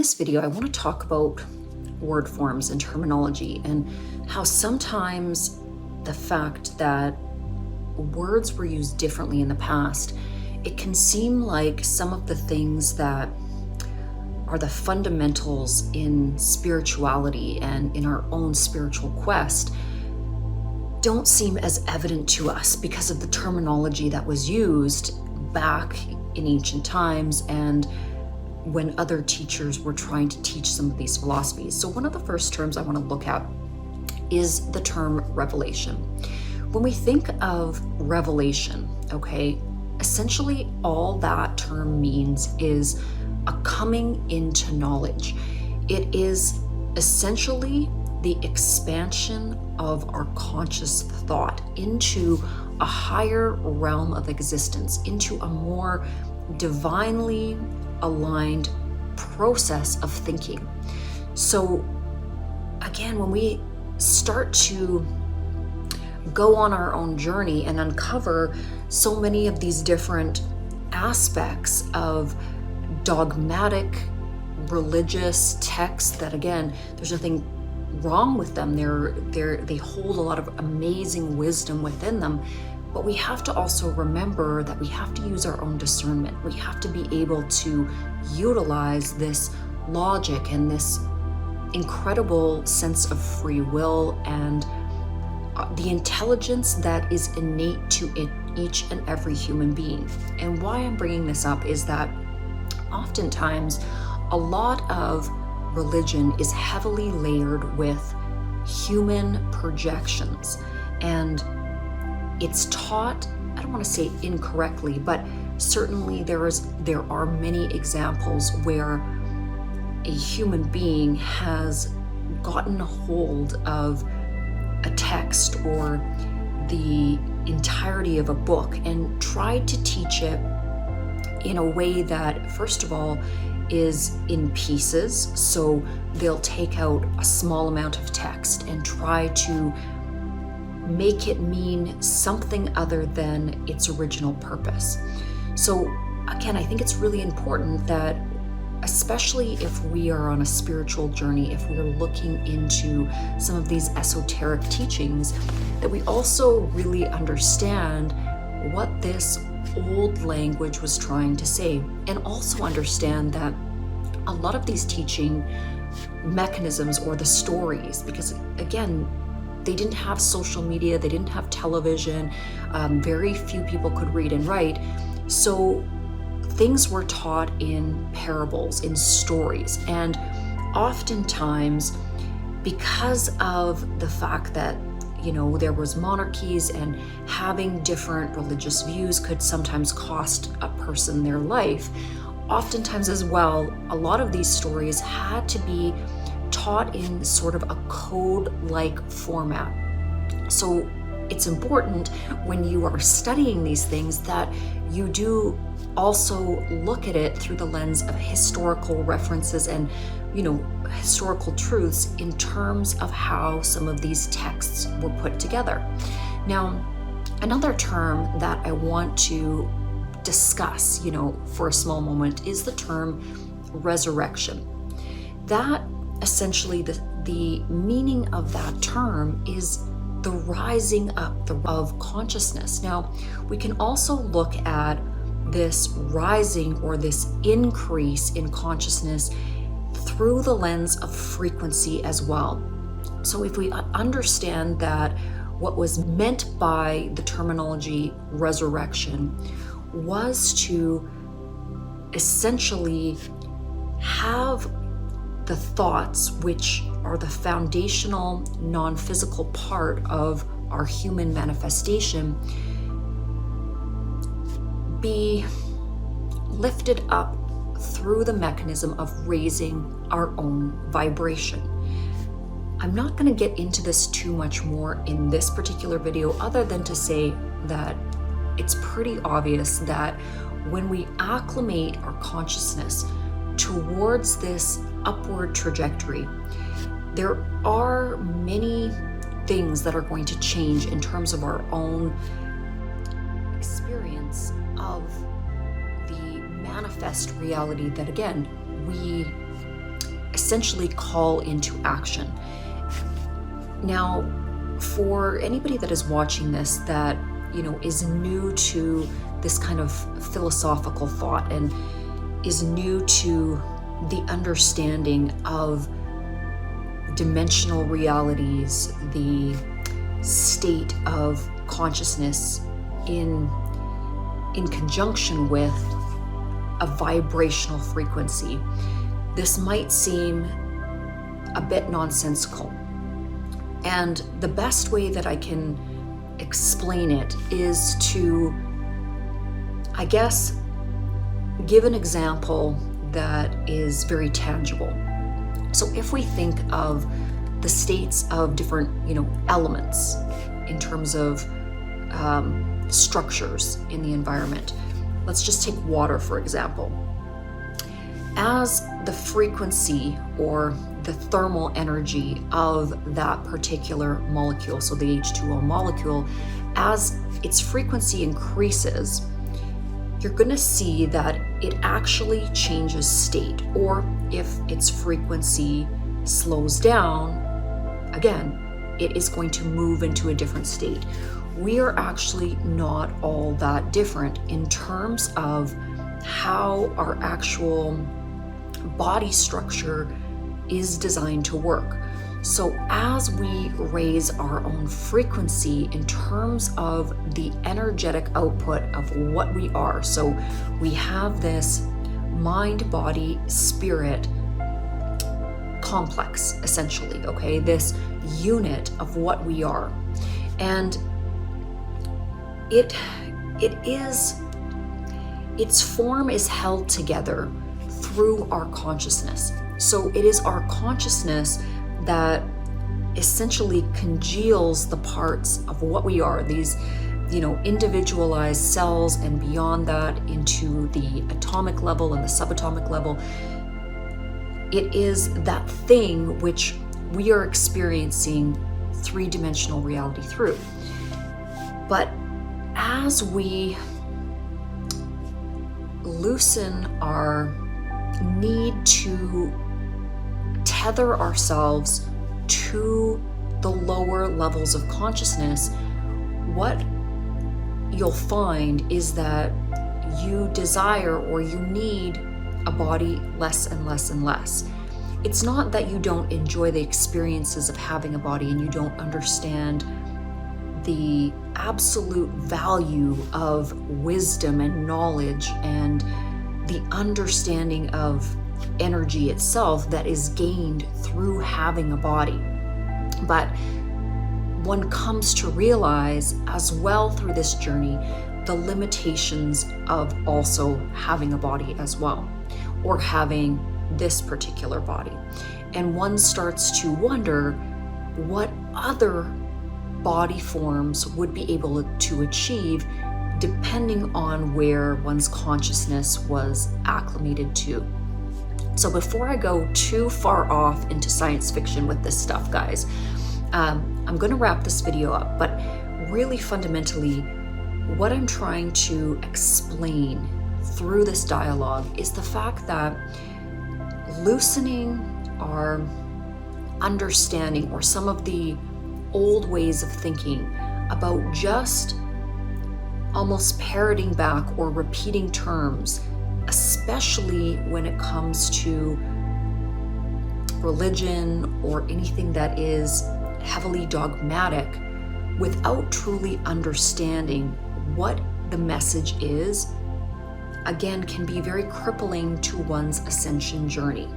this video, I want to talk about word forms and terminology and how sometimes the fact that words were used differently in the past, it can seem like some of the things that are the fundamentals in spirituality and in our own spiritual quest don't seem as evident to us because of the terminology that was used back in ancient times and when other teachers were trying to teach some of these philosophies. So one of the first terms I want to look at is the term revelation. When we think of revelation, okay, essentially all that term means is a coming into knowledge. It is essentially the expansion of our conscious thought into a higher realm of existence, into a more divinely aligned process of thinking. So again, when we start to go on our own journey and uncover so many of these different aspects of dogmatic religious texts that, again, there's nothing wrong with them. They hold a lot of amazing wisdom within them. But we have to also remember that we have to use our own discernment. We have to be able to utilize this logic and this incredible sense of free will and the intelligence that is innate to each and every human being. And why I'm bringing this up is that oftentimes a lot of religion is heavily layered with human projections, and it's taught, I don't want to say incorrectly, but certainly there are many examples where a human being has gotten a hold of a text or the entirety of a book and tried to teach it in a way that, first of all, is in pieces. So they'll take out a small amount of text and try to make it mean something other than its original purpose. So again, I think it's really important that, especially if we are on a spiritual journey, if we're looking into some of these esoteric teachings, that we also really understand what this old language was trying to say, and also understand that a lot of these teaching mechanisms or the stories, because again, they didn't have social media, they didn't have television, very few people could read and write, so things were taught in parables, in stories, and oftentimes because of the fact that there was monarchies and having different religious views could sometimes cost a person their life, oftentimes as well, a lot of these stories had to be taught in sort of a code-like format. So it's important when you are studying these things that you do also look at it through the lens of historical references and historical truths in terms of how some of these texts were put together. Now, another term that I want to discuss, for a small moment is the term resurrection. That essentially, the meaning of that term is the rising up of consciousness. Now, we can also look at this rising or this increase in consciousness through the lens of frequency as well. So if we understand that what was meant by the terminology resurrection was to essentially have the thoughts, which are the foundational non-physical part of our human manifestation, be lifted up through the mechanism of raising our own vibration. I'm not going to get into this too much more in this particular video, other than to say that it's pretty obvious that when we acclimate our consciousness towards this upward trajectory, there are many things that are going to change in terms of our own experience of the manifest reality that, again, we essentially call into action. Now, for anybody that is watching this that, is new to this kind of philosophical thought and is new to the understanding of dimensional realities, the state of consciousness in conjunction with a vibrational frequency, this might seem a bit nonsensical. And the best way that I can explain it is to, I guess, give an example that is very tangible. So if we think of the states of different, elements in terms of structures in the environment, let's just take water, for example. As the frequency or the thermal energy of that particular molecule, so the H2O molecule, as its frequency increases, you're going to see that it actually changes state, or if its frequency slows down, again, it is going to move into a different state. We are actually not all that different in terms of how our actual body structure is designed to work. So as we raise our own frequency in terms of the energetic output of what we are, so we have this mind, body, spirit complex, essentially, okay? This unit of what we are. And its form is held together through our consciousness. So it is our consciousness that essentially congeals the parts of what we are, these, individualized cells, and beyond that into the atomic level and the subatomic level. It is that thing which we are experiencing three-dimensional reality through. But as we loosen our need to tether ourselves to the lower levels of consciousness, what you'll find is that you desire or you need a body less and less and less. It's not that you don't enjoy the experiences of having a body and you don't understand the absolute value of wisdom and knowledge and the understanding of energy itself that is gained through having a body. But one comes to realize as well through this journey the limitations of also having a body as well, or having this particular body. And one starts to wonder what other body forms would be able to achieve depending on where one's consciousness was acclimated to. So before I go too far off into science fiction with this stuff, guys, I'm going to wrap this video up, but really fundamentally, what I'm trying to explain through this dialogue is the fact that loosening our understanding or some of the old ways of thinking about just almost parroting back or repeating terms, especially when it comes to religion or anything that is heavily dogmatic, without truly understanding what the message is, again, can be very crippling to one's ascension journey.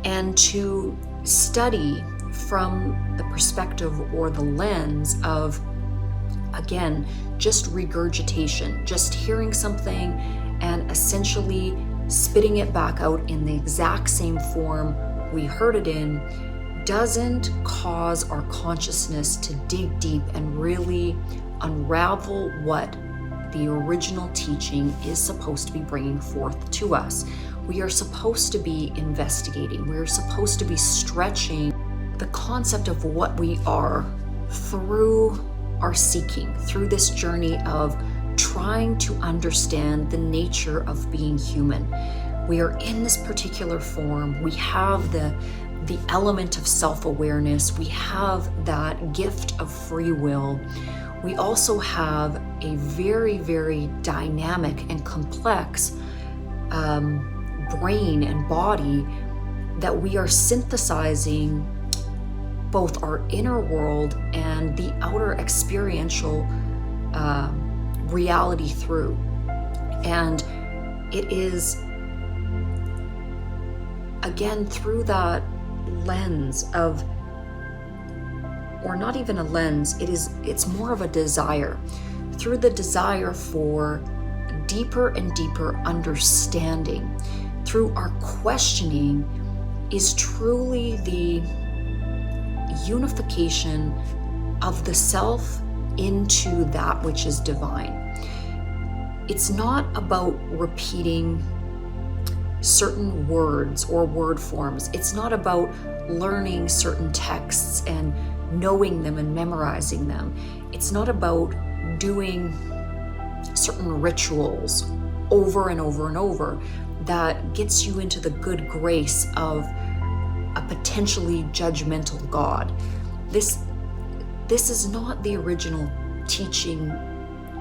And to study from the perspective or the lens of, again, just regurgitation, just hearing something and essentially spitting it back out in the exact same form we heard it in, doesn't cause our consciousness to dig deep and really unravel what the original teaching is supposed to be bringing forth to us. We are supposed to be investigating. We are supposed to be stretching the concept of what we are through our seeking, through this journey of trying to understand the nature of being human. We are in this particular form. We have the element of self-awareness. We have that gift of free will. We also have a very, very dynamic and complex brain and body that we are synthesizing both our inner world and the outer experiential reality through. And it is, again, through that lens of, or not even a lens, it's more of a desire, through the desire for deeper and deeper understanding, through our questioning, is truly the unification of the self into that which is divine. It's not about repeating certain words or word forms. It's not about learning certain texts and knowing them and memorizing them. It's not about doing certain rituals over and over and over that gets you into the good grace of a potentially judgmental God. This is not the original teaching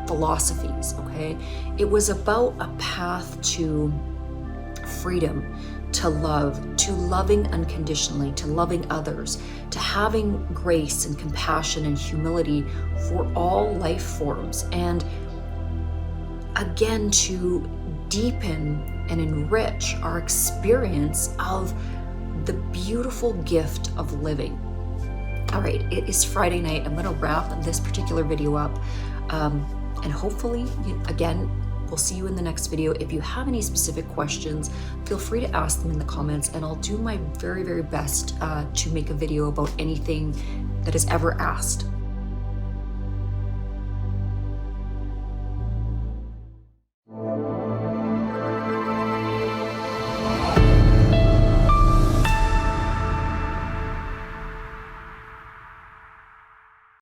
philosophies, okay? It was about a path to freedom, to love, to loving unconditionally, to loving others, to having grace and compassion and humility for all life forms, and again, to deepen and enrich our experience of the beautiful gift of living. All right, it is Friday night. I'm going to wrap this particular video up, and hopefully, again, we'll see you in the next video. If you have any specific questions, feel free to ask them in the comments, and I'll do my very, very best to make a video about anything that is ever asked.